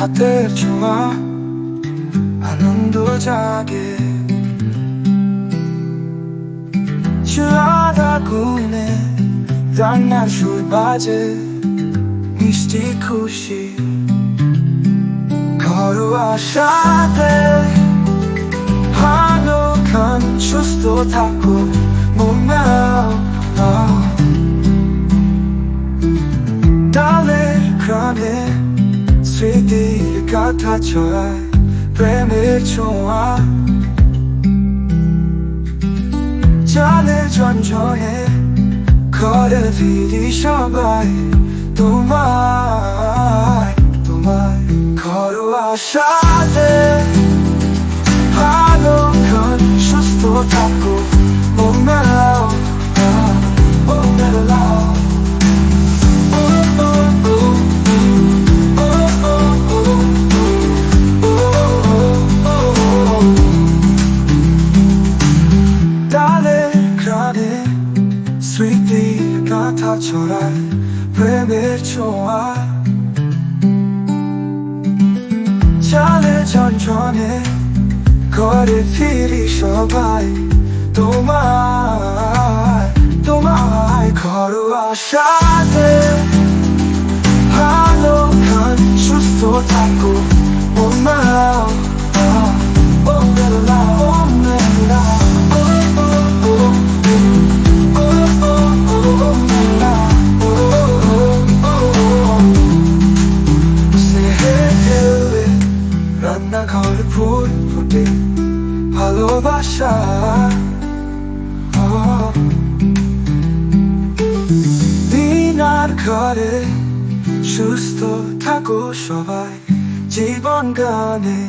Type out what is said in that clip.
হাতের ছোঁয়া আনন্দ জাগে, চুলার আগুনে রান্নার সুর বাজে, মিষ্টি খুশি ঘরোয়া সাথে। ভালো খান, সুস্থ থাকো, মন মেলাও। ডালের গ্রামে স্মৃতির গাথা ছড়ায়, প্রেমের ছোঁয়া চালের ঝনঝনে ঘরে ফিরি সবাই। তোমায় তোমায় ঘরোয়া সাথে। ভালো খান, সুস্থ থাকো, মন মেলাও, মন মেলাও। ডালের গ্রামে স্মৃতির গাথা ছড়ায়, প্রেমের ছোঁয়া চালের ঝনঝনে ঘরে ফিরি সবাই। তোমায় তোমায় ঘরোয়া সাথে। ভালো খান, সুস্থ থাকো, মন মেলাও, মন মেলাও, মন মেলাও। রান্নাঘর ফুল ফুটে ভালোবাসা। দিনার ঘরে সুস্থ থাকো সবাই, জীবন গানে।